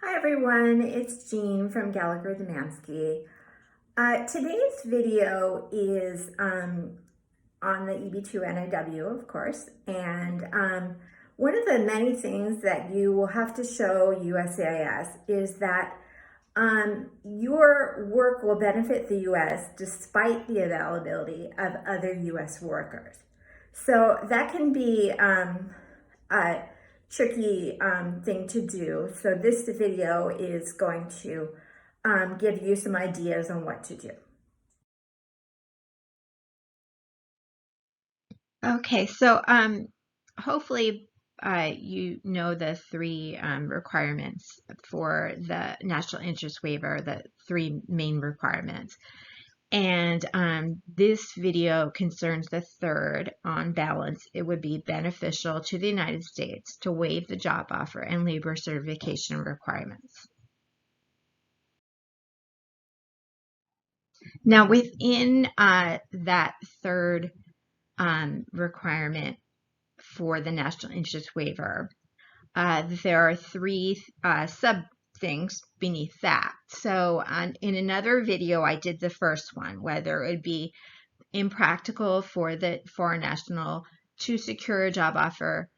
Hi everyone, it's Jean from Gallagher, Domanski. Today's video is on the EB-2 NIW, of course, and one of the many things that you will have to show USCIS is that your work will benefit the US despite the availability of other US workers. So that can be a tricky thing to do. So this video is going to give you some ideas on what to do. Okay, so hopefully you know the three requirements for the national interest waiver, the three main requirements. And this video concerns the third. On balance, it would be beneficial to the United States to waive the job offer and labor certification requirements. Now, within that third requirement for the national interest waiver, there are three sub things beneath that. So in another video, I did the first one, whether it would be impractical for the foreign national to secure a job offer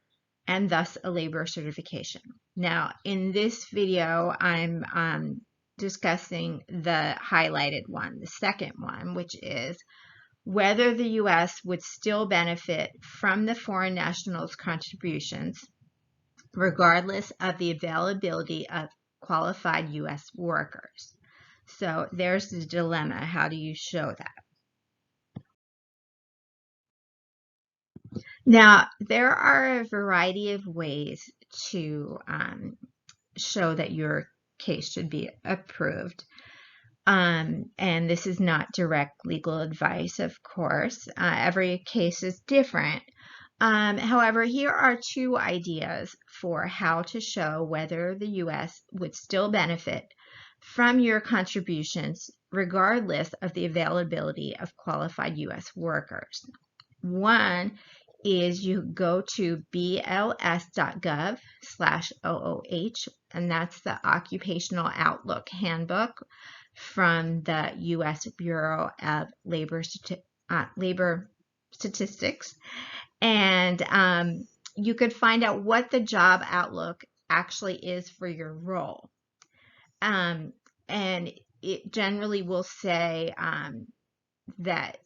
and thus a labor certification. Now, in this video, I'm discussing the highlighted one, the second one, which is whether the U.S. would still benefit from the foreign nationals' contributions regardless of the availability of qualified U.S. workers. So there's the dilemma. How do you show that? Now, there are a variety of ways to show that your case should be approved. And this is not direct legal advice, of course. Every case is different. However, here are two ideas for how to show whether the U.S. would still benefit from your contributions regardless of the availability of qualified U.S. workers. One is you go to bls.gov/OOH, and that's the Occupational Outlook Handbook from the U.S. Bureau of Labor Statistics. And you could find out what the job outlook actually is for your role. And it generally will say that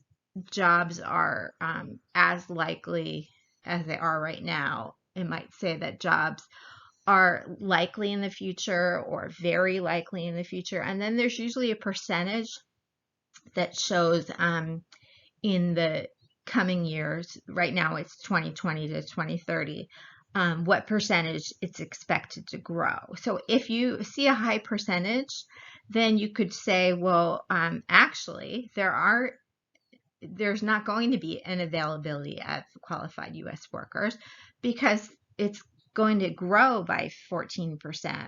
jobs are as likely as they are right now. It might say that jobs are likely in the future or very likely in the future. And then there's usually a percentage that shows in the coming years. Right now it's 2020 to 2030, what percentage it's expected to grow. So if you see a high percentage, then you could say, well, actually there's not going to be an availability of qualified U.S. workers because it's going to grow by 14%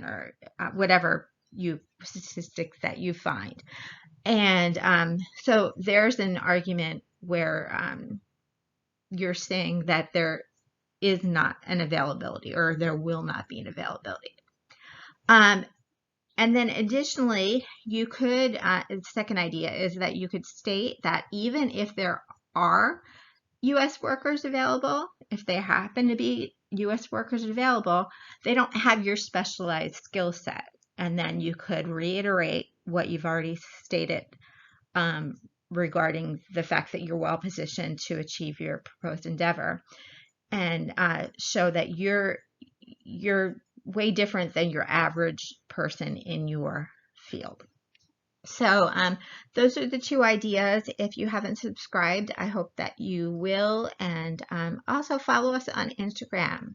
or whatever statistics that you find. And so there's an argument where you're saying that there is not an availability or there will not be an availability. And then additionally, you could, the second idea is that you could state that even if there are U.S. workers available, if they happen to be U.S. workers available, they don't have your specialized skill set. And then you could reiterate what you've already stated regarding the fact that you're well positioned to achieve your proposed endeavor, and show that you're way different than your average person in your field. So those are the two ideas. If you haven't subscribed, I hope that you will, and also follow us on Instagram.